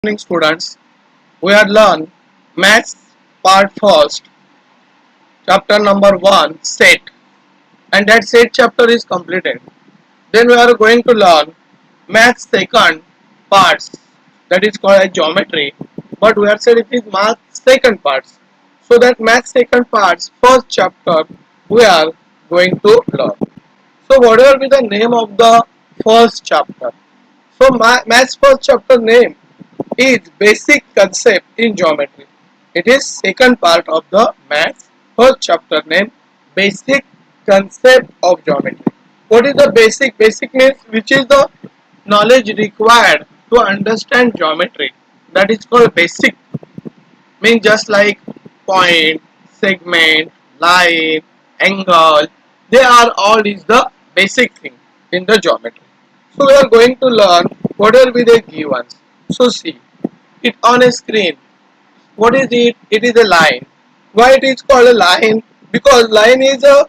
Morning students, we have learned maths part first, chapter number 1 set, and that set chapter is completed. Then we are going to learn maths second parts, that is called as geometry, but we have said it is maths second parts. So that maths second parts first chapter we are going to learn. So whatever be the name of the first chapter. So maths first chapter name is basic concept in geometry. It is second part of the maths first chapter named basic concept of geometry. What is the basic? Basic means which is the knowledge required to understand geometry. That is called basic. Means just like point, segment, line, angle. They are all is the basic thing in the geometry. So we are going to learn what will be the given. So see it on a screen. What is it? It is a line. Why it is called a line? Because line is a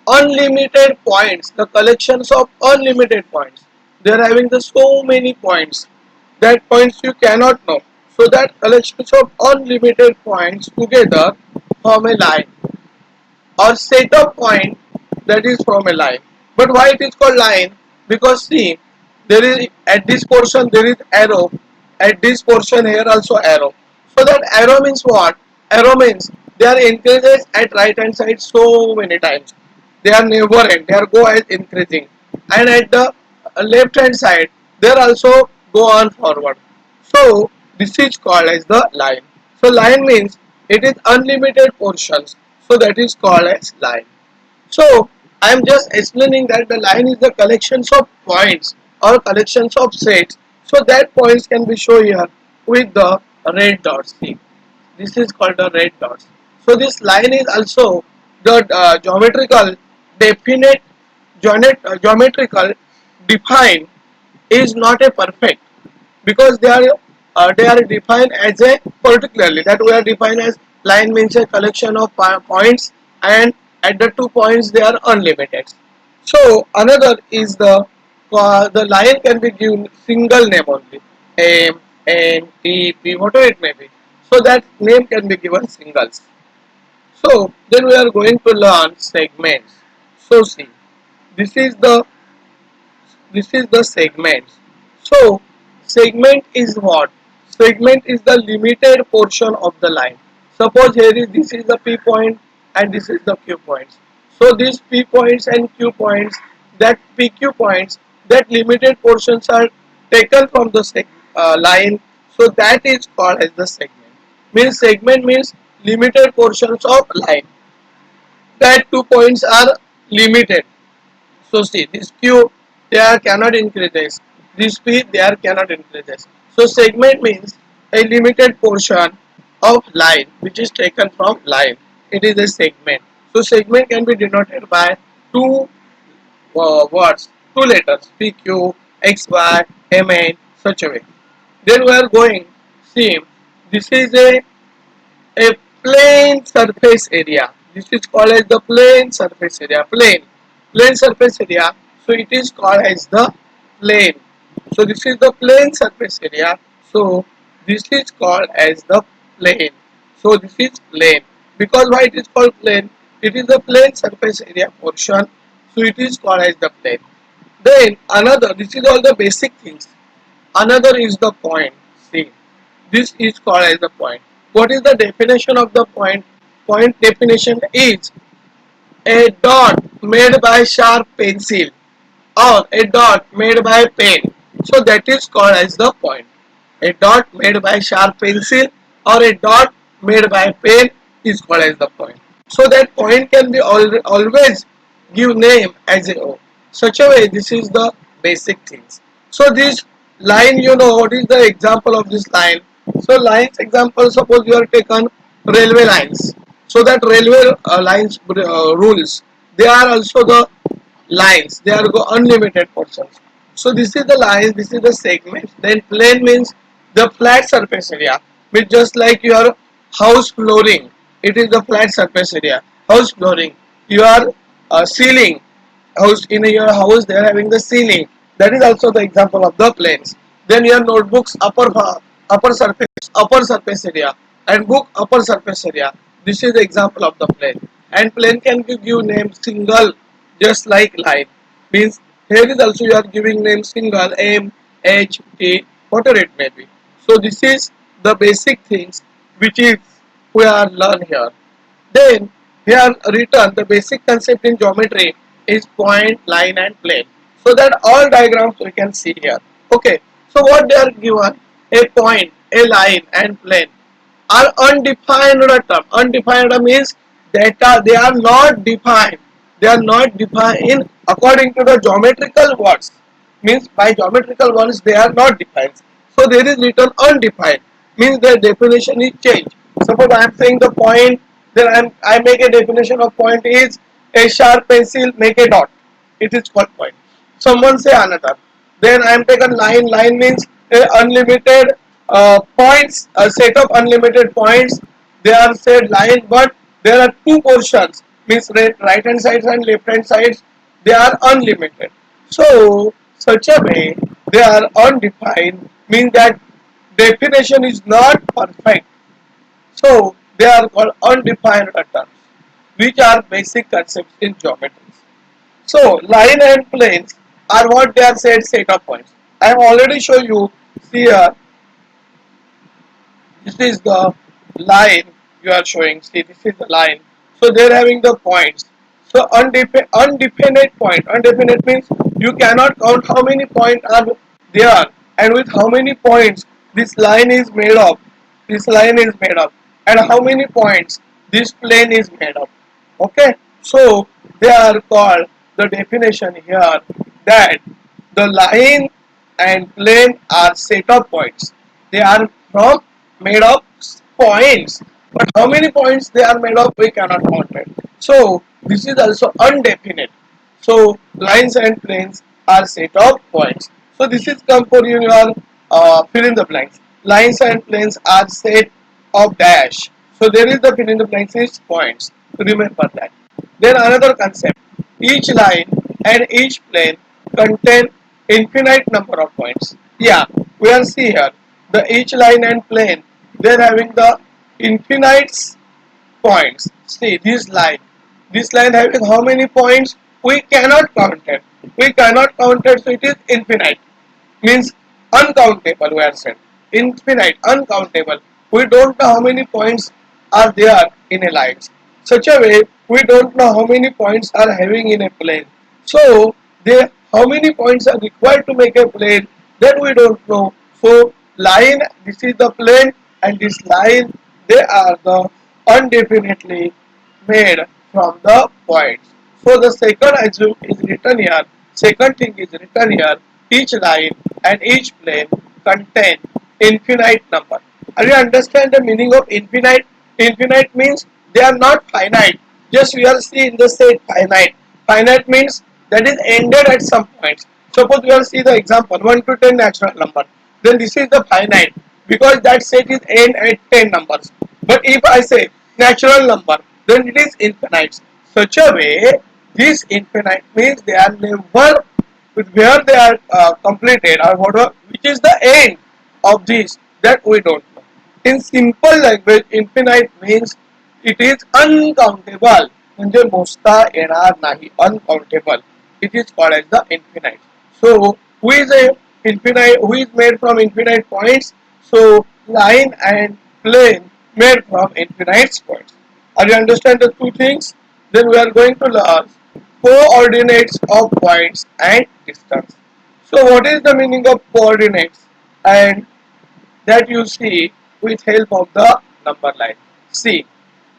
unlimited points, the collections of unlimited points. They are having the so many points that points you cannot know. So that collections of unlimited points together form a line or set of point that is from a line. But why it is called line? Because see, there is at this portion there is arrow, at this portion here also arrow. So that arrow means what? Arrow means they are increases at right hand side so many times. They are never end. They are go as increasing, and at the left hand side they are also go on forward. So this is called as the line. So line means it is unlimited portions. So that is called as line. So I am just explaining that the line is the collections of points or collections of sets. So that points can be shown here with the red dots. See, this is called the red dots. So this line is also the geometrical definite geometrical define is not a perfect because they are defined as a particularly that we are defined as line means a collection of points, and at the 2 points they are unlimited. So another is the line can be given single name only, M, N, T, P, whatever it may be. So that name can be given singles. So then we are going to learn segments. So see, this is the segments. So segment is what? Segment is the limited portion of the line. Suppose here is this is the P point and this is the Q points. So these P points and Q points, that PQ points, that limited portions are taken from the line. So that is called as the segment. Means segment means limited portions of line. That 2 points are limited. So see this Q they are cannot increases. This P they are cannot increases. So segment means a limited portion of line which is taken from line. It is a segment. So segment can be denoted by two words, two letters PQ, XY, MN, such a way. Then we are going see this is a plane surface area. This is called as the plane surface area. Plane surface area. So it is called as the plane. So this is the plane surface area. So this is called as the plane. So this is plane. Because why it is called plane? It is the plane surface area portion. So it is called as the plane. Then another, this is all the basic things. Another is the point. See, this is called as the point. What is the definition of the point? Point definition is a dot made by sharp pencil or a dot made by pen. So that is called as the point. A dot made by sharp pencil or a dot made by pen is called as the point. So that point can be always give name as a O. Such a way this is the basic things. So this line, you know what is the example of this line? So lines example, suppose you are taken railway lines. So that railway lines rules, they are also the lines. They are unlimited portions. So this is the line, this is the segment. Then plane means the flat surface area, which just like your house flooring, it is the flat surface area. House flooring, your ceiling, house in your house they are having the ceiling. That is also the example of the planes. Then your notebooks upper upper surface area and book upper surface area. This is the example of the plane. And plane can give you name single, just like line. Means here is also you are giving name single, M, H, T, whatever it may be. So this is the basic things which is we are learn here. Then here written the basic concept in geometry is point, line and plane. So that all diagrams we can see here. Okay. So what they are given, a point, a line and plane are undefined term. Undefined means that they are not defined. They are not defined in according to the geometrical words. Means by geometrical words they are not defined. So there is written undefined. Means their definition is changed. Suppose I am saying the point, then I make a definition of point is a sharp pencil make a dot. It is called point. Someone say another. Then I am taken line. Line means a unlimited points, a set of unlimited points. They are said line, but there are two portions. Means right hand sides and left hand sides. They are unlimited. So such a way they are undefined. Means that definition is not perfect. So they are called undefined terms, which are basic concepts in geometry. So line and planes are what they are said set of points. I have already shown you. See here, this is the line you are showing. See, this is the line. So they are having the points. So undefinite point. Undefinite means you cannot count how many points are there and with how many points this line is made of. This line is made of and how many points this plane is made of. Okay. So they are called the definition here that the line and plane are set of points. They are from made of points, but how many points they are made of we cannot count it. So this is also undefinite. So lines and planes are set of points. So this is come for you your fill in the blanks. Lines and planes are set of dash. So there is the fill in the blanks is points. Remember that. Then another concept. Each line and each plane contain infinite number of points. Yeah, we are see here the each line and plane they are having the infinite points. See this line having how many points we cannot count it. We cannot count it, so it is infinite. Means uncountable. We are saying infinite, uncountable. We don't know how many points are there in a line. Such a way we don't know how many points are having in a plane. So they how many points are required to make a plane that we don't know. So line, this is the plane and this line they are the undefinitely made from the points. So the second assume is written here. Second thing is written here. Each line and each plane contain infinite number. Are you understand the meaning of infinite? Infinite means they are not finite. Just we are seeing the set finite. Finite means that is ended at some points. Suppose we will see the example 1 to 10 natural number. Then this is the finite because that set is end at 10 numbers. But if I say natural number, then it is infinite. Such a way, this infinite means they are never where they are completed or whatever, which is the end of this that we don't know. In simple language, infinite means it is uncountable. म्हणजे मोजता येणार नाही, uncountable. It is called as the infinite. So who is a infinite? Who is made from infinite points? So line and plane made from infinite points. Are you understand the two things? Then we are going to learn coordinates of points and distance. So what is the meaning of coordinates? And that you see with help of the number line. See,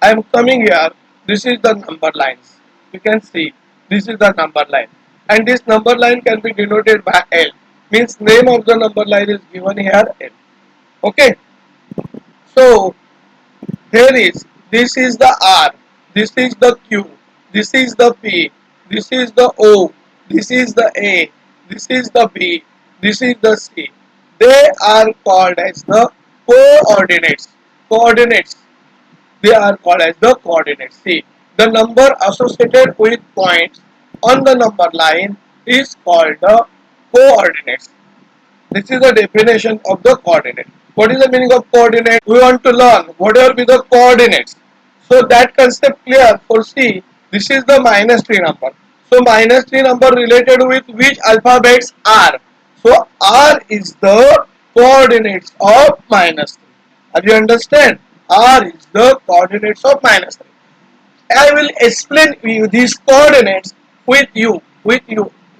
I am coming here. This is the number lines. You can see this is the number line, and this number line can be denoted by L. Means name of the number line is given here L. Okay. So here is this is the R, this is the Q, this is the P, this is the O, this is the A, this is the B, this is the C. They are called as the coordinates. Coordinates. They are called as the coordinates. See, the number associated with points on the number line is called the coordinates. This is the definition of the coordinate. What is the meaning of coordinate? We want to learn whatever be the coordinates. So that concept clear for C. This is the minus 3 number. So minus 3 number related with which alphabets R? So R is the coordinates of minus 3. Have you understand? R is the coordinates of minus 3. I will explain you these coordinates with you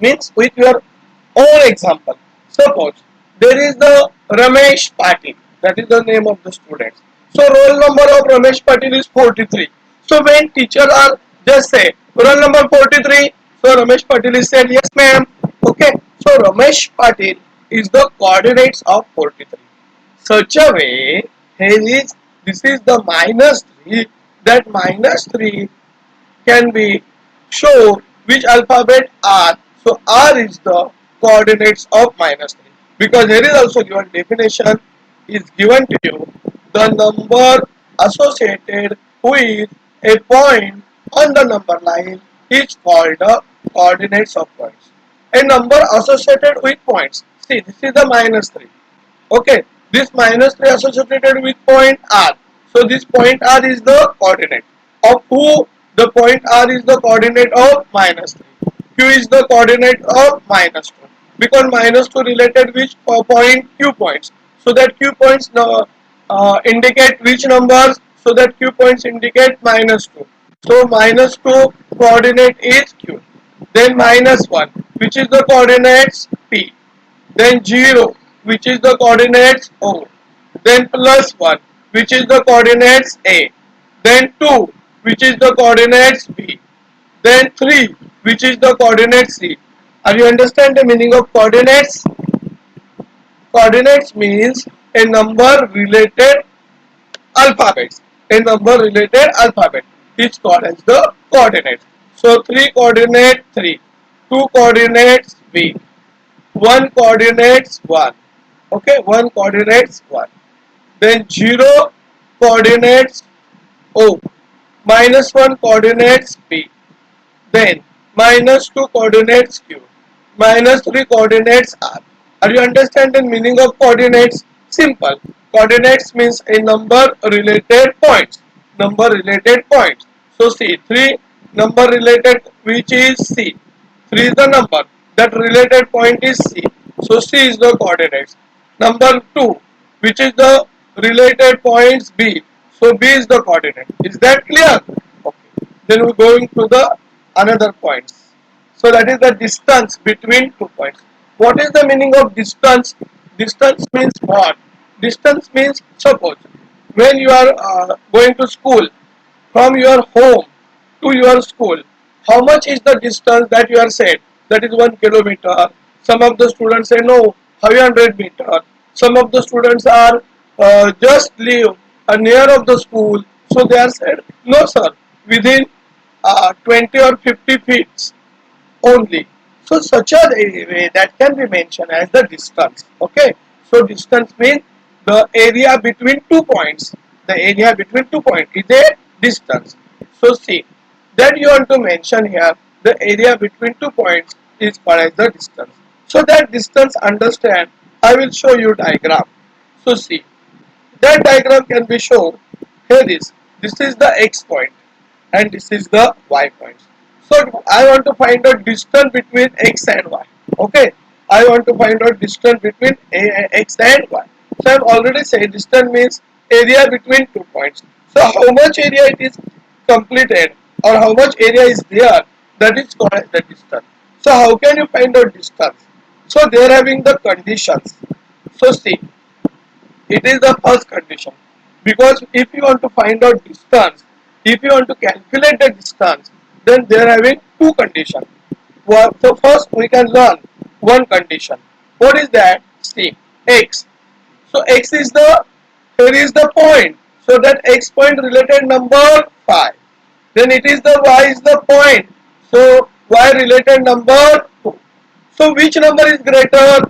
means with your own example. Suppose there is the Ramesh Patil, that is the name of the student. So roll number of Ramesh Patil is 43. So when teacher are just say roll number 43, so Ramesh Patil is said yes ma'am. Okay, so Ramesh Patil is the coordinates of 43. Such a way, here is this is the minus 3, that minus 3 can be show which alphabet R. So R is the coordinates of minus 3. Because here is also given definition is given to you. The number associated with a point on the number line is called the coordinates of points. A number associated with points. See, this is the minus 3. Okay, this minus 3 associated with point R. So this point R is the coordinate of who? The point R is the coordinate of minus 3. Q is the coordinate of minus 2. Because minus 2 related which point? Q points. So that Q points indicate which numbers? So that Q points indicate minus 2. So minus 2 coordinate is Q. Then minus 1, which is the coordinates P. Then 0, which is the coordinates O. Then plus 1, which is the coordinates A. Then 2, which is the coordinates B. Then 3, which is the coordinate C. Are you understand the meaning of coordinates? Coordinates means a number related alphabets. A number related alphabet is called as the coordinates. So 3 coordinate 3, 2 coordinates B, 1 coordinates 1. Okay, 1 coordinates 1. Then 0 coordinates O, minus 1 coordinates P. Then minus 2 coordinates Q, minus 3 coordinates R. Are you understanding meaning of coordinates? Simple. Coordinates means a number related points. Number related points. So see 3 number related which is C. 3 is the number. That related point is C. So C is the coordinates. Number 2 which is the related points B. So B is the coordinate. Is that clear? Okay. Then we are going to the another points. So that is the distance between 2 points. What is the meaning of distance? Distance means what? Distance means suppose when you are going to school from your home to your school, how much is the distance that you are said? That is 1 kilometer. Some of the students say no, 500 meter. Some of the students are just live near of the school, so they are said no sir, within 20 or 50 feet only. So such a way that can be mentioned as the distance. Okay. So distance means the area between 2 points. The area between 2 points is a distance. So see that you want to mention here the area between 2 points is called as the distance. So that distance understand, I will show you diagram. So see that diagram can be shown here is this is the x point and this is the y point. So I want to find out distance between x and y. Okay, I want to find out distance between x and y. So I have already said distance means area between 2 points. So how much area it is completed or how much area is there, that is called as the distance. So how can you find out distance? So they are having the conditions. So see, it is the first condition, because if you want to find out distance, if you want to calculate the distance, then they are having two conditions. So first we can learn one condition. What is that? See, x. So x is the, here is the point. So that x point related number 5. Then it is the y is the point. So y related number 2. So which number is greater?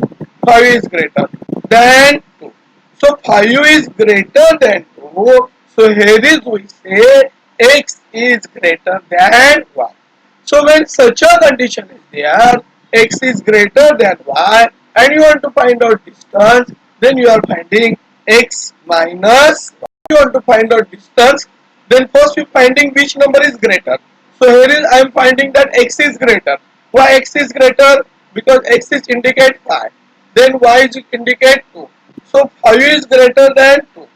5 is greater than 2. So 5 is greater than 2. So here is we say x is greater than y. So when such a condition is there, x is greater than y, and you want to find out distance, then you are finding x minus, you want to find out distance, then first we finding which number is greater. So here is I am finding that x is greater. Why x is greater? Because x is indicate 5. Then y is indicate 2. So 5 is greater than 2.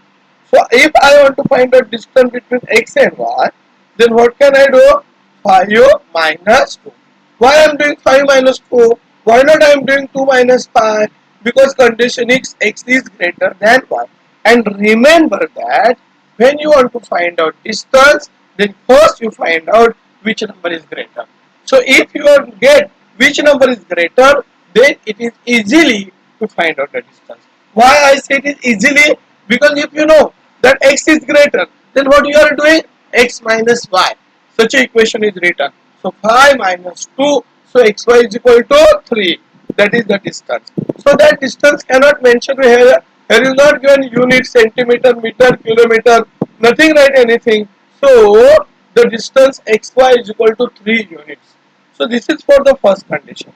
So if I want to find out distance between x and y, then what can I do? 5 minus 2. Why I am doing 5 minus 2? Why not I am doing 2 minus 5? Because condition is x is greater than y. And remember that when you want to find out distance, then first you find out which number is greater. So if you get which number is greater, then it is easily to find out the distance. Why I say it is easily? Because if you know that x is greater, then what you are doing? X minus y. Such a equation is written. So 5 minus 2, so xy is equal to 3. That is the distance. So that distance cannot mention here. Here is not given unit, centimeter, meter, kilometer, nothing write anything. So the distance xy is equal to 3 units. So this is for the first condition.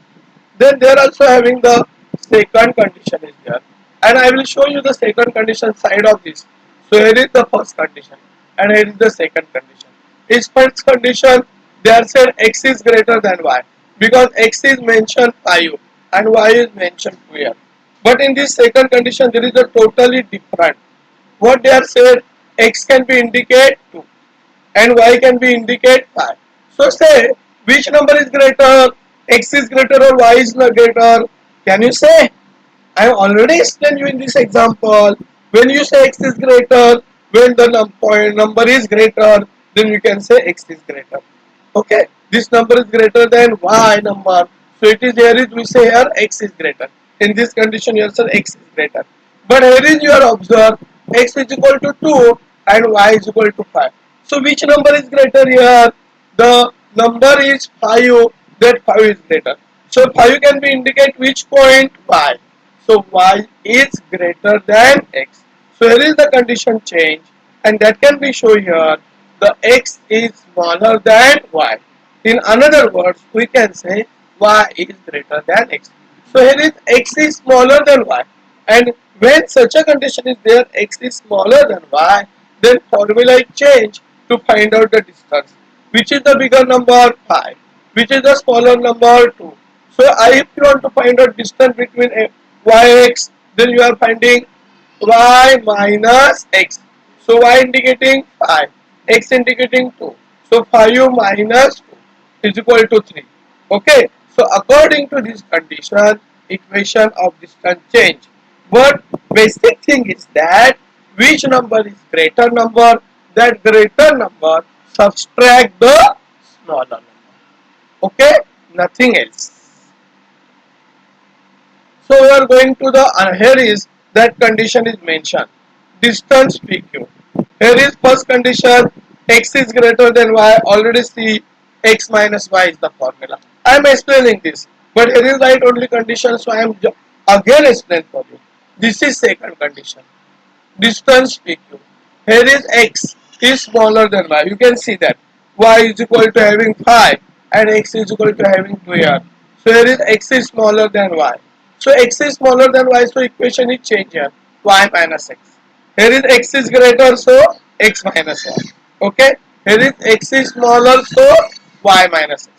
Then they are also having the second condition is there, and I will show you the second condition side of this. So here is the first condition and here is the second condition. Is first condition they are said x is greater than y because x is mentioned 5 and y is mentioned 2 here. But in this second condition there is a totally different. What they are said, x can be indicate 2 and y can be indicate 5. So say which number is greater, x is greater or y is not greater? Can you say? I have already explained you in this example. When you say x is greater, when the number is greater, then you can say x is greater. Okay, this number is greater than y number. So it is here is we say here x is greater. In this condition you say x is greater. But here is you are observe x is equal to 2 and y is equal to 5. So which number is greater here? The number is 5, that 5 is greater. So 5 can be indicate which point? Y. So y is greater than x. So here is the condition change and that can be shown here. The x is smaller than y. In another words, we can say y is greater than x. So here is x is smaller than y, and when such a condition is there, x is smaller than y, then formula is changed to find out the distance. Which is the bigger number? 5. Which is the smaller number? 2. So if you want to find out distance between yx, then you are finding y minus x. So y indicating 5, x indicating 2. So 5 minus 2 is equal to 3. Okay. So according to this condition, equation of distance change. But basic thing is that which number is greater number, that greater number subtract the smaller number. Okay, nothing else. So we are going to the here is that condition is mentioned. Distance PQ. Here is first condition, x is greater than y. Already see x minus y is the formula. I am explaining this, but here is right only condition, so I am again explain for you. This is second condition. Distance PQ. Here is x is smaller than y. You can see that y is equal to having 5 and x is equal to having 2 here. So here is x is smaller than y. So x is smaller than y, so equation is changed here. Y minus x. Here is x is greater, so x minus y. Okay. Here is x is smaller, so y minus x.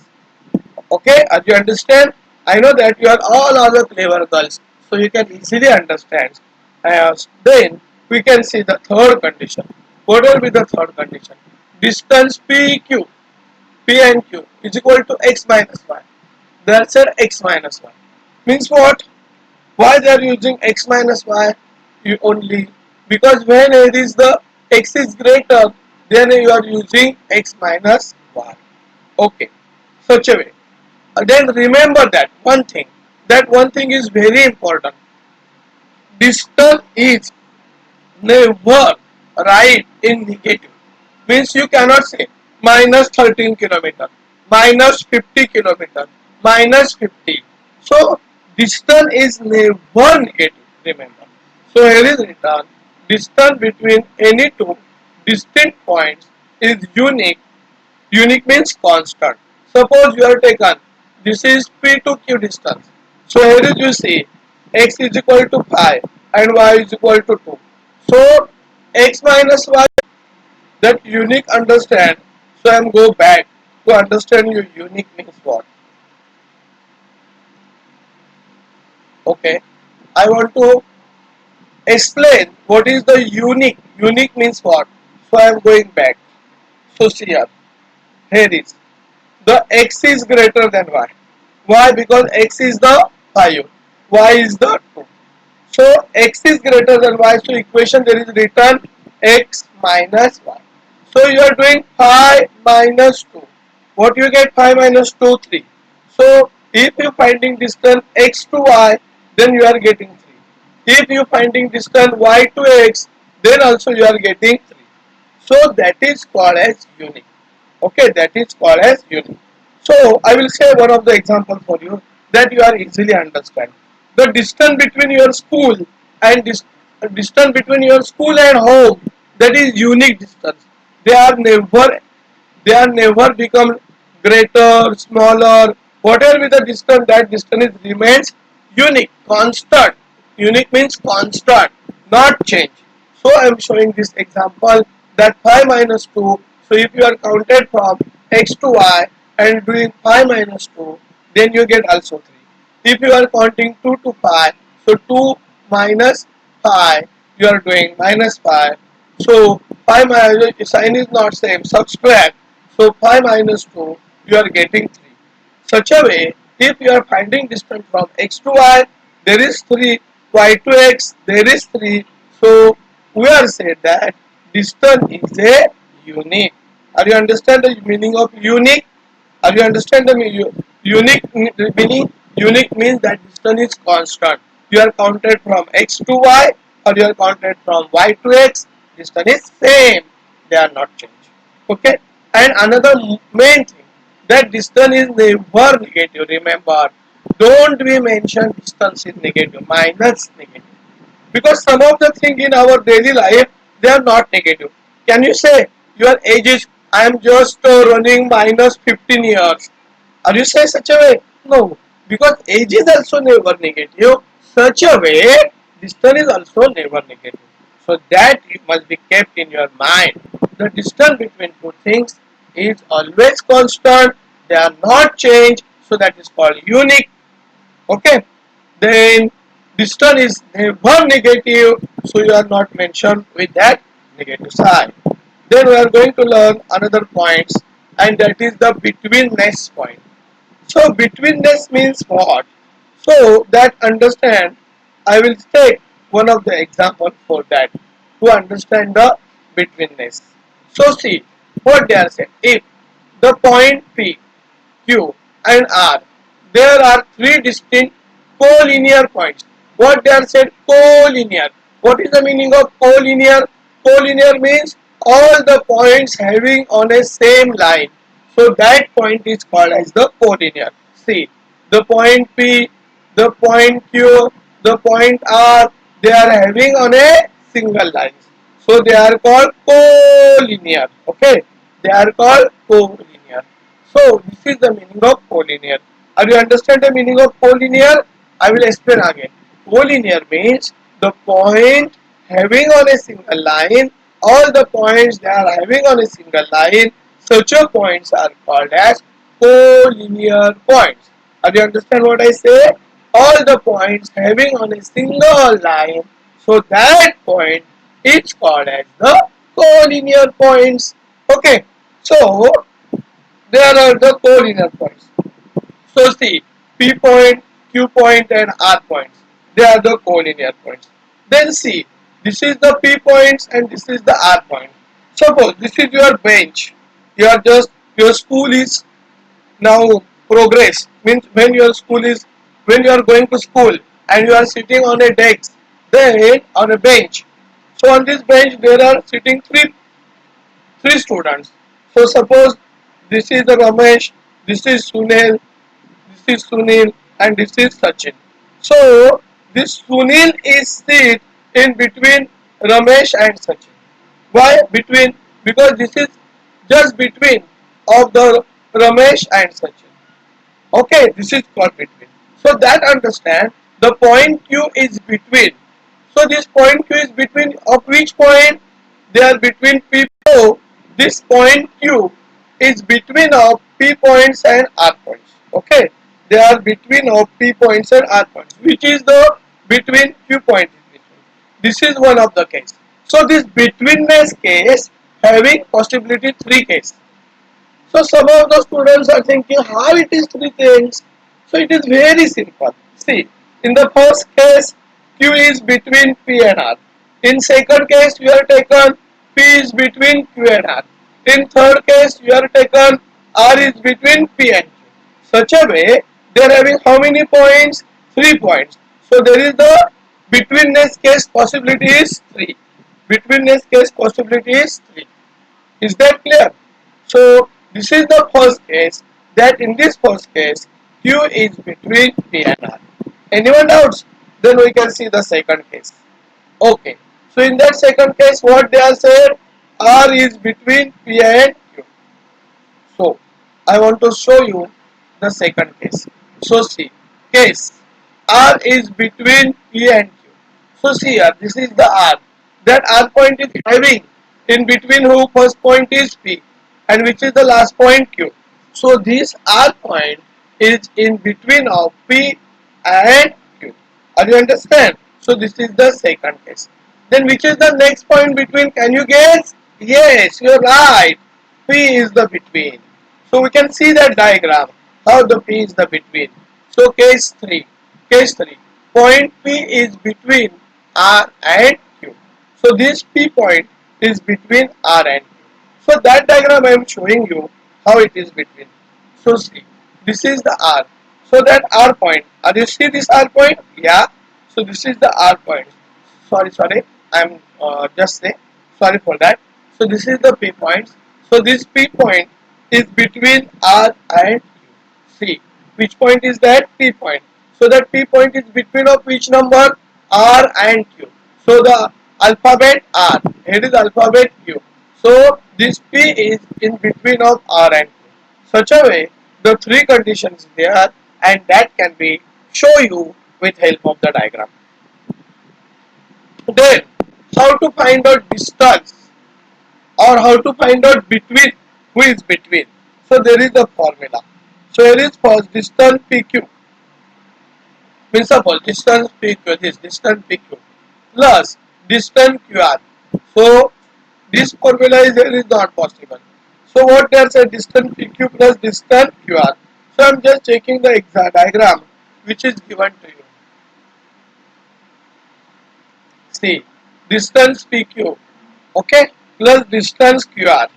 Okay. As you understand, I know that you are all other clever girls, so you can easily understand. Then we can see the third condition. What will be the third condition? Distance PQ, P and Q is equal to x minus y. That's it, x minus y. Means what? Why they are using x minus y only? Because when it is the x is greater, then you are using x minus y. Okay, such a way. Then remember that one thing. That one thing is very important. Distance is never write in negative. Means you cannot say minus 13 kilometer, minus 50 kilometer, minus 50. So distance is never negative, remember. So here is written, distance between any two distinct points is unique. Unique means constant. Suppose you are taken, this is P to Q distance. So here is you see, x is equal to 5 and y is equal to 2. So x minus y, that unique understand. So I'm go back to understand your unique means what. Okay, I want to explain what is the unique. Unique means what. So I'm going back. So see here is the x is greater than y. Why? Because x is the 5, y is the 2. So x is greater than y. So equation there is written x minus y. So you are doing 5 minus 2. What you get? 5 minus 2, 3. So if you finding distance x to y, then you are getting 3. If you finding distance y to x, then also you are getting 3. So that is called as unique. Okay, that is called as unique. So I will say one of the example for you that you are easily understand. The distance between your school and distance between your school and home, that is unique distance. They are never become greater, smaller, whatever be the distance, that distance remains unique, constant. Unique means constant, not change. So I am showing this example that 5 minus 2. So if you are counted from x to y and doing 5 minus 2, then you get also 3. If you are counting 2 to 5, so 2 minus 5, you are doing minus 5. So 5 minus, sign is not same, subtract. So 5 minus 2, you are getting 3. Such a way, if you are finding distance from x to y, there is 3, y to x, there is 3. So we are said that distance is a unique. Are you understand the meaning of unique? Are you understand the unique meaning? Unique means that distance is constant. You are counted from x to y or you are counted from y to x. Distance is same. They are not changed. Okay. And another main thing, that distance is never negative. Remember, don't we mention distance is negative, minus negative. Because some of the things in our daily life, they are not negative. Can you say your age is, I am just running minus 15 years? Are you say such a way? No, because age is also never negative. Such a way, distance is also never negative. So that it must be kept in your mind. The distance between two things is always constant. They are not changed. So that is called unique. Okay. Then distance is never negative. So you are not mentioned with that negative sign. Then we are going to learn another points, and that is the betweenness point. So betweenness means what? So that understand, I will take one of the example for that to understand the betweenness. So see what they are saying. If the point P, Q and R, there are three distinct collinear points. What they are said? Collinear. What is the meaning of collinear? Collinear means all the points having on a same line. So that point is called as the collinear. See, the point P, the point Q, the point R, they are having on a single line. So they are called collinear. Okay, they are called collinear. So this is the meaning of collinear. Are you understand the meaning of collinear? I will explain again. Collinear means the point having on a single line, all the points they are having on a single line, such a points are called as collinear points. Are you understand what I say? All the points having on a single line, so that point is called as the collinear points. Okay, so there are the collinear points. So see, P point, Q point and R points. They are the collinear points. Then see, this is the P points and this is the R point. Suppose this is your bench. You are just, your school is now progress. Means when your school is, when you are going to school and you are sitting on a desk, then on a bench. So on this bench there are sitting three students. So suppose this is the Ramesh, this is Sunil, this is Sunil, and this is Sachin. So this Sunil is sit in between Ramesh and Sachin. Why between? Because this is just between of the Ramesh and Sachin. Okay, this is called between. So that understand the point Q is between. So this point Q is between of which point? They are between P. So this point Q is between of P points and R points. Okay, they are between of P points and R points. Which is the between Q point? This is one of the case. So this betweenness case having possibility three cases. So some of the students are thinking how it is three things. So it is very simple. See, in the first case, Q is between P and R. In second case, we are taken P is between Q and R. In third case, we are taken R is between P and Q. Such a way, they are having how many points? 3 points. So there is the betweenness case possibility is 3. Betweenness case possibility is 3. Is that clear? So this is the first case, that in this first case Q is between P and R. Anyone doubts? Then we can see the second case. Okay. So in that second case what they are said, R is between P and Q. So I want to show you the second case. So see, case R is between P and Q. So see here, this is the R. That R point is having in between who first point is P and which is the last point Q. So this R point is in between of P and Q. Are you understand? So this is the second case. Then which is the next point between? Can you guess? Yes, you are right. P is the between. So we can see that diagram how the P is the between. So case 3. Case 3. Point P is between R and Q. So this P point is between R and Q. So that diagram I am showing you how it is between. So see, this is the R. So that R point. Are you see this R point? Yeah. So this is the R point. Sorry. I am just say sorry for that. So this is the P point. So this P point is between R and Q. See, which point is that? P point. So that P point is between of which number? R and Q. So the alphabet R. Here is alphabet Q. So this P is in between of R and Q. Such a way the three conditions there, and that can be show you with help of the diagram. Then how to find out distance or how to find out between, who is between. So there is a formula. So here is first distance PQ. Means suppose distance PQ, this distance PQ plus distance QR. So this formula is here is not possible. So what there said distance PQ plus distance QR. So I am just checking the exact diagram which is given to you. See, distance PQ, okay, plus distance QR.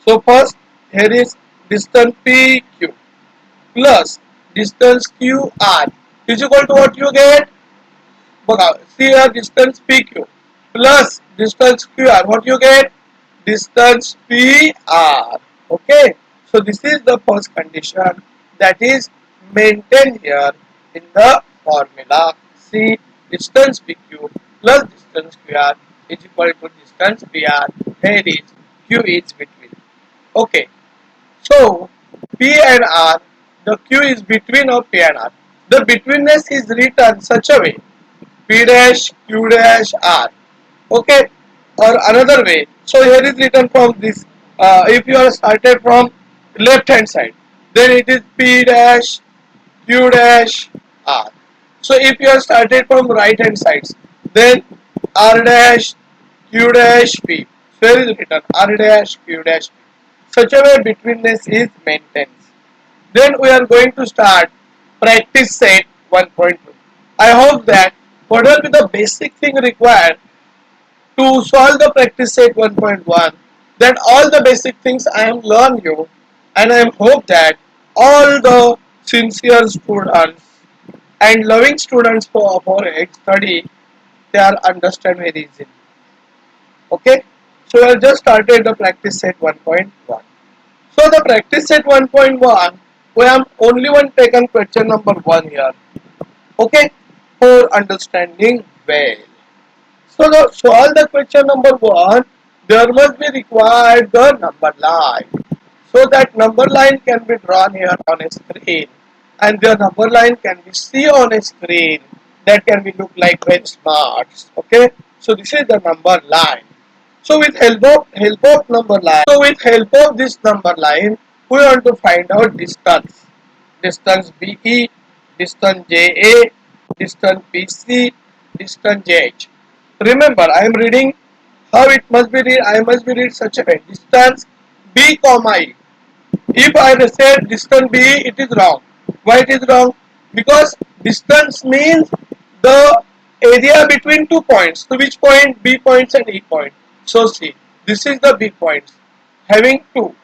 So first here is distance PQ plus distance QR is equal to what you get? See here distance PQ plus distance QR. What you get? Distance PR. Okay. So this is the first condition that is maintained here in the formula. See distance PQ plus distance QR is equal to distance PR. Here is Q is between. Okay. So P and R, the Q is between of P and R. The betweenness is written such a way P dash Q dash R. Okay, or another way. So here is written from this. If you are started from left hand side, then it is P dash Q dash R. So if you are started from right hand sides, then R dash Q dash P. So here is written R dash Q dash P. Such a way betweenness is maintained. Then we are going to start practice set 1.2. I hope that what will be the basic thing required to solve the practice set 1.1, that all the basic things I am learn you, and I hope that all the sincere students and loving students for study, they are understand very easily. Okay, so I just started the practice set 1.1. So the practice set 1.1, we have only one taken question number 1 here. Okay, for understanding well. So to solve the question number 1, there must be required the number line. So that number line can be drawn here on a screen, and the number line can be seen on a screen. that can be look like very smart. Okay, so this is the number line. So with help of number line, so with help of this number line, we want to find out distance. Distance BE, distance JA, distance BC, distance JH. Remember, I am reading how it must be read. I must be read such a way. Distance B comma E. If I said distance B, it is wrong. Why it is wrong? Because distance means the area between 2 points. So which point? B points and E point. So see, this is the B points having 2.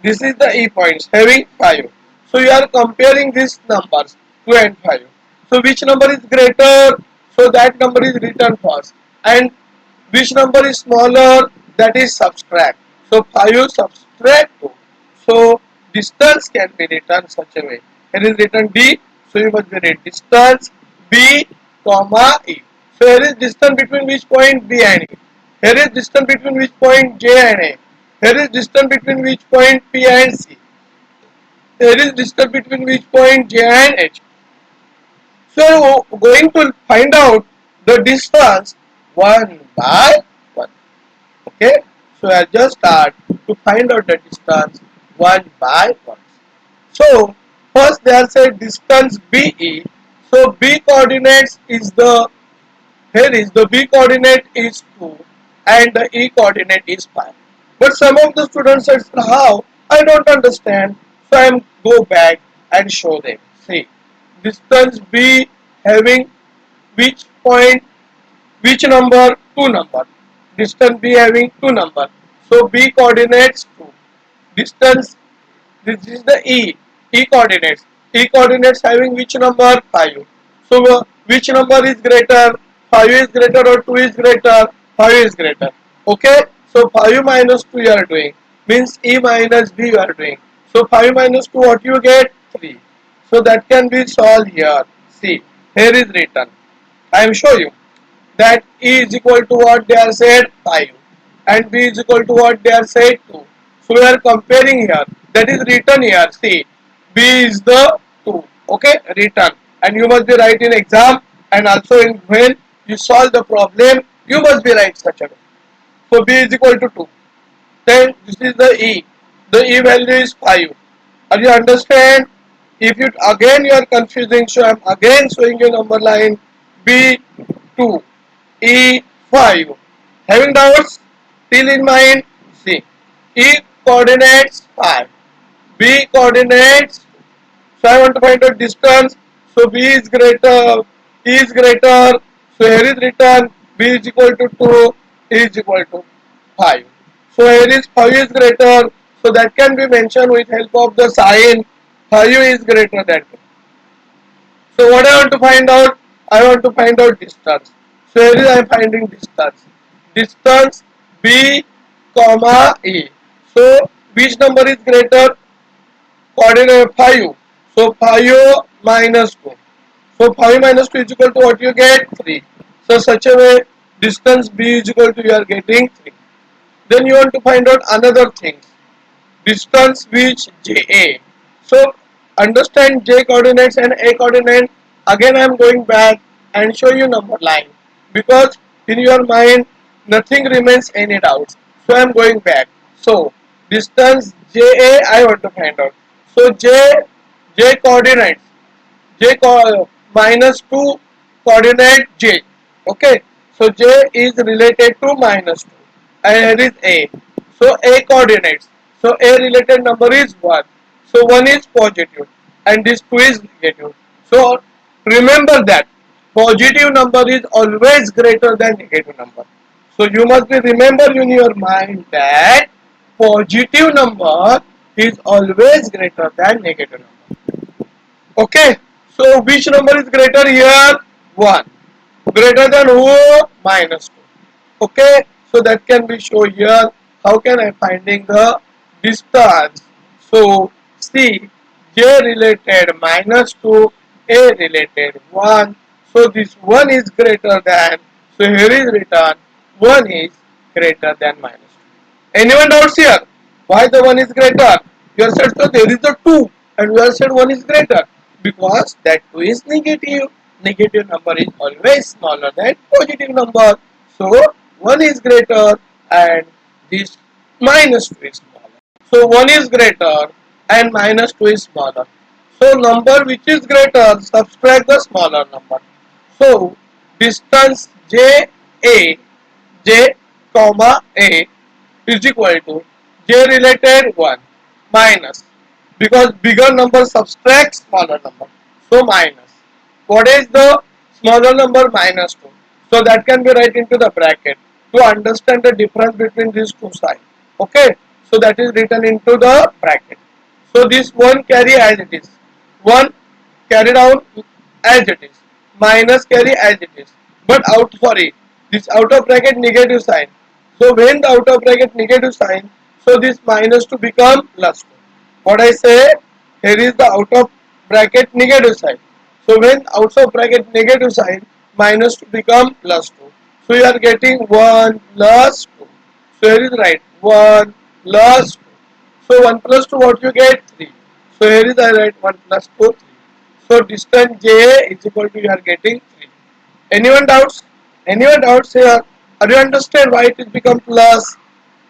This is the E points having 5. So you are comparing these numbers 2 and 5. So which number is greater? So that number is written first. And which number is smaller? That is subtract. So 5 subtract 2. So distance can be written such a way. Here is written D, so you must be read distance B comma E. So here is distance between which point B and E. Here is distance between which point J and A. Here is distance between which point P and C. Here is distance between which point J and H. So going to find out the distance 1 by 1. Okay. So I just start to find out the distance 1 by 1. So first they are said distance BE. So B coordinates is the, here is the B coordinate is 2 and the E coordinate is 5. But some of the students said how? I don't understand. So I am go back and show them. See, distance B having which point, which number? 2 number. Distance B having 2 number. So B coordinates 2. Distance, this is the E coordinates. E coordinates having which number? 5. So which number is greater? 5 is greater or 2 is greater? 5 is greater. Okay. So 5 minus 2 you are doing. Means E minus B you are doing. So 5 minus 2 what you get? 3. So that can be solved here. See, here is written. I am show you that E is equal to what they are said 5 and B is equal to what they are said 2. So we are comparing here. That is written here. See, B is the 2. Okay, written. And you must be right in exam and also in when you solve the problem, you must be right such a way. So B is equal to 2. Then this is the E. The E value is 5. Are you understand? If you again you are confusing, so I am again showing you number line B 2, E 5. Having doubts? Still in mind? See, E coordinates 5, B coordinates. So I want to find out distance. So B is greater, E is greater. So here is written B is equal to 2, E is equal to 5. So here is 5 is greater. So that can be mentioned with help of the sign 5 is greater than 2. So what I want to find out? I want to find out distance. So here is I am finding distance. Distance B comma E. So which number is greater? Coordinate 5. So 5 minus 2. So 5 minus 2 is equal to what you get? 3. So such a way distance B is equal to you are getting 3. Then you want to find out another thing. Distance which JA. So understand J coordinates and A coordinate. Again I am going back and show you number line. Because in your mind nothing remains any doubts. So I am going back. So distance JA I want to find out. So J coordinates. Minus 2 coordinate J. Okay. So J is related to minus 2. And here is A. So A coordinates. So A related number is 1. So 1 is positive and this 2 is negative. So remember that positive number is always greater than negative number. So you must be remember in your mind that positive number is always greater than negative number. Okay. So which number is greater here? 1. Greater than who? Minus 2. Okay. So that can be shown here. How can I finding the distance? So see, J related minus 2, A related 1. So this 1 is greater than, so here is written 1 is greater than minus 2. Anyone doubts here? Why the 1 is greater? You have said so there is a 2 and you have said 1 is greater because that 2 is negative. negative number is always smaller than positive number. So 1 is greater and this minus 2 is smaller. So 1 is greater and minus 2 is smaller. So number which is greater, subtract the smaller number. So distance J comma A is equal to J related 1 minus, because bigger number subtracts smaller number, so minus. What is the smaller number? Minus 2. So that can be write into the bracket to understand the difference between these two signs. Okay, so that is written into the bracket. So this 1 carry as it is, 1 carry down as it is, minus carry as it is, but out, sorry, this out of bracket negative sign. So when the out of bracket negative sign, so this minus 2 become plus 2. What I say, here is the out of bracket negative sign. So when out of bracket negative sign, minus 2 become plus 2. So you are getting 1 plus 2. So here is right, 1 plus 2. So 1 plus 2 what you get? 3. So here is I write 1 plus 2, 3. So distance J is equal to, you are getting 3. Anyone doubts? Anyone doubts here? Are you understand why it is become plus?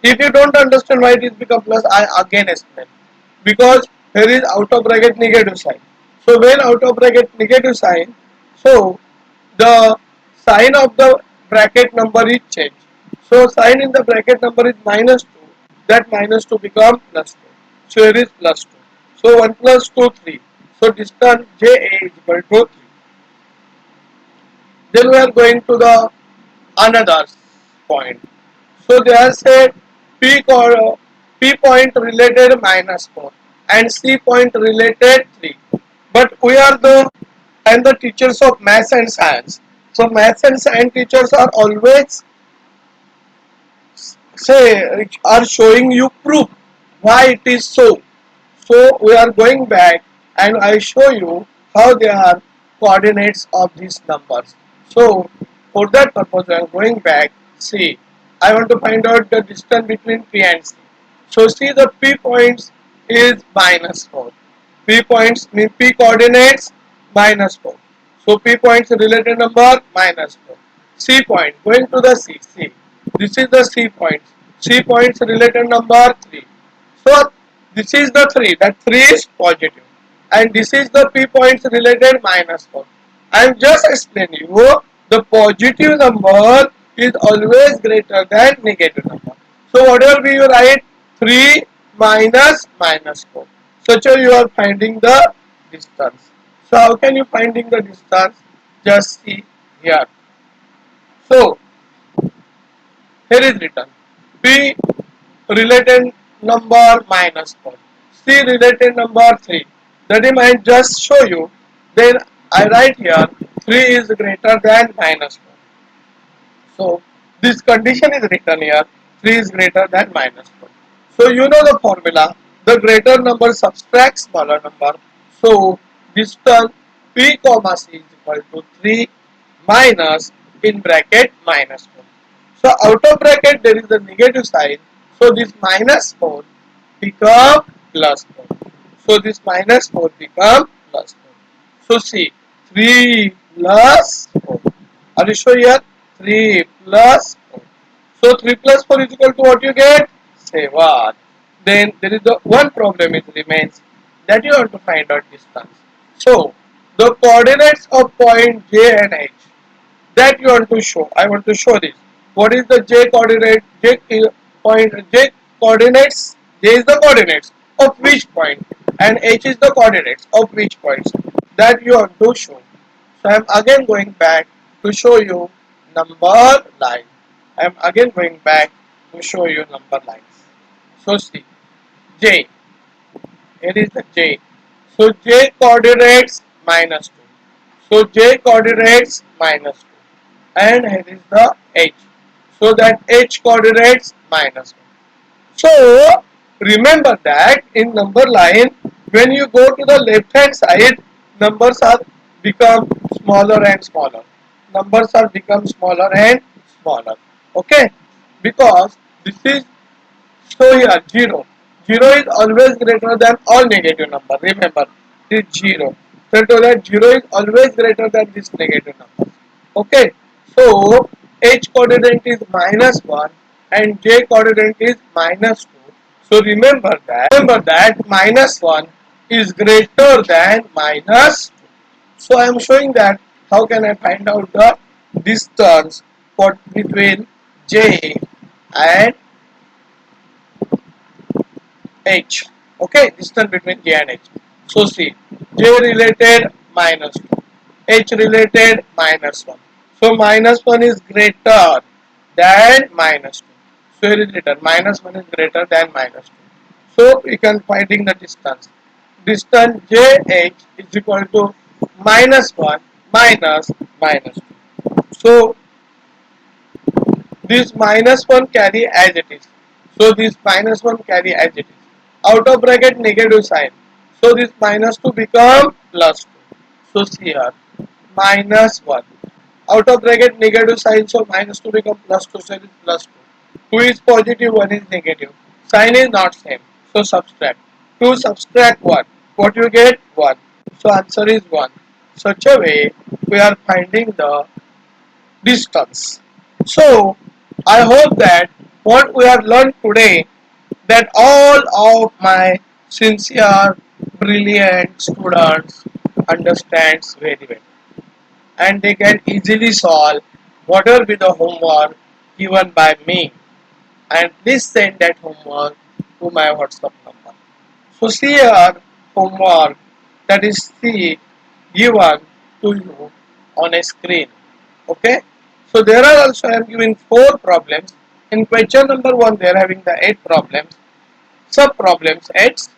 If you don't understand why it is become plus, I again explain. Because here is out of bracket negative sign. So when out of bracket negative sign, so the sign of the bracket number is changed. So sign in the bracket number is minus 2. That minus 2 become plus 2. So here is plus 2. So 1 plus 2, 3. So distance JA is equal to 3. Then we are going to the another point. So they are said P point related minus 4 and C point related 3. But we are the teachers of maths and science. So maths and science teachers are always are showing you proof why it is so. So we are going back and I show you how they are coordinates of these numbers. So for that purpose I am going back. See, I want to find out the distance between P and C. So see, the P points is minus 4. P points mean P coordinates minus 4. So P points related number minus 4. C point going to the C. C. This is the C point. C points related number 3. So this is the 3. That 3 is positive. And this is the P points related minus 4. I am just explaining you the positive number is always greater than negative number. So whatever we write, 3 minus minus 4. Such a you are finding the distance. So how can you finding the distance? Just see here. So here is written P related number minus 4, C related number 3. That is I just show you. Then I write here 3 is greater than minus 4. So this condition is written here, 3 is greater than minus 4. So you know the formula, the greater number subtracts smaller number. So distance P comma C is equal to 3 minus in bracket minus 4. So out of bracket there is the negative sign. So this minus 4 become plus 4. So this minus 4 become plus 4. So see, 3 plus 4. Are you sure here? 3 plus 4. So 3 plus 4 is equal to what you get? 7. Then there is the one problem it remains, that you have to find out distance. So the coordinates of point J and H, that you want to show. I want to show this. What is the J coordinate? J coordinates. J is the coordinates of which point, and H is the coordinates of which points. That you have to show. So I am again going back to show you number line. I am again going back to show you number lines. So see, J. Here is the J. So J coordinates minus 2. So J coordinates minus 2. And here is the H. So that H coordinates minus 1. So remember that in number line, when you go to the left hand side, numbers are become smaller and smaller. Numbers are become smaller and smaller. Okay? Because this is, so here 0. 0 is always greater than all negative number. Remember, it is 0. So I told that 0 is always greater than this negative number. Okay. So H coordinate is -1 and J coordinate is -2. So remember that -1 is greater than -2. So I am showing that how can I find out the distance for between J and H. Okay, distance between J and H. So see, J related -2, H related -1. So -1 is greater than -2. So it is written -1 is greater than -2. So we can finding the distance. Distance JH is equal to -1 minus -2. So this -1 carry as it is. So this -1 carry as it is. Out of bracket negative sign. So this -2 become +2. So see here -1. Out of bracket negative sign, so -2 become +2. So it is +2. 2 is positive, 1 is negative. Sign is not same. So subtract. 2 subtract 1. What you get? 1. So answer is 1. Such a way we are finding the distance. So I hope that what we have learned today, that all of my sincere, brilliant students understands very well, and they can easily solve whatever be the homework given by me. And please send that homework to my WhatsApp number. So see here homework that is see given to you on a screen. Okay. So there are also I am giving 4 problems. In question number 1 they are having the 8 problems. Sub problems 8.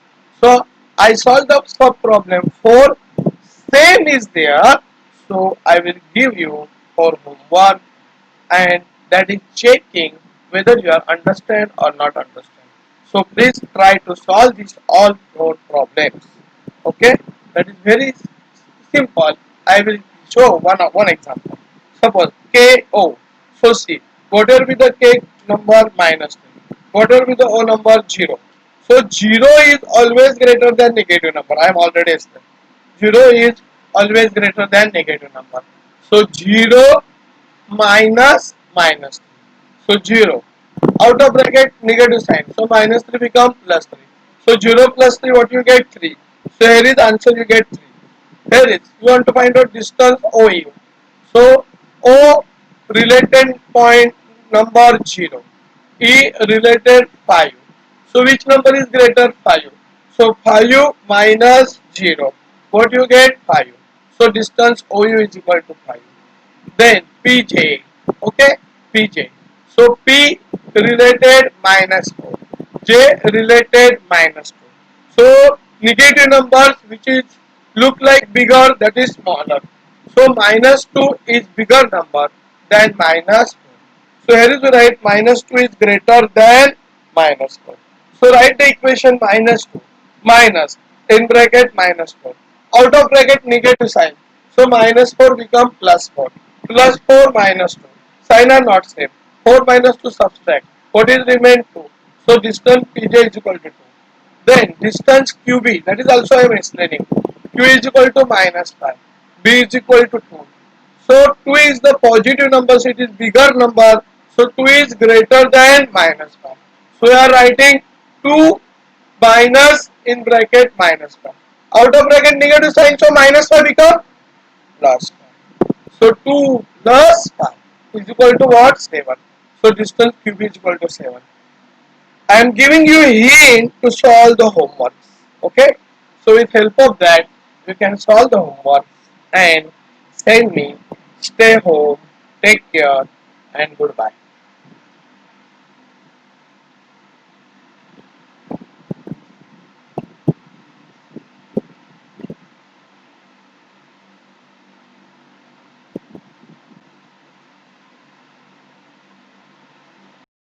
So I solve the sub problem 4. Same is there. So I will give you for homework, and that is checking whether you are understand or not understand. So please try to solve these all 4 problems. Okay, that is very simple. I will show one example. Suppose KO. So see, what will be the K number -3? What will be the O number 0? So 0 is always greater than negative number. I am already explained. 0 is always greater than negative number. So 0 minus -3. So 0. Out of bracket negative sign. So -3 become +3. So 0 plus 3 what you get? 3. So here is answer you get 3. Here is you want to find out distance OU. So O related point number 0. E related 5. So which number is greater? 5. So 5 minus 0. What you get? 5. So distance OU is equal to 5. Then PJ. Okay, PJ. So P related -4. J related -2. So negative numbers which is look like bigger, that is smaller. So -2 is bigger number than -4. So here is write -2 is greater than -4. So write the equation -2 minus in bracket -4. Out of bracket negative sign. So -4 become +4. +4 -2. Sign are not same. 4 minus 2 subtract. What is remain 2? So distance Pj is equal to 2. Then distance QB, that is also I am explaining. Q is equal to -5. B is equal to 2. So 2 is the positive number, so it is bigger number. So 2 is greater than -5. So we are writing 2 minus in bracket -5. Out of bracket negative sign, so -5 become +5. So 2 plus 5 is equal to what? 7. So distance QB is equal to 7. I am giving you a hint to solve the homework. Okay. So with help of that, you can solve the homework and send me. Stay home, take care, and goodbye.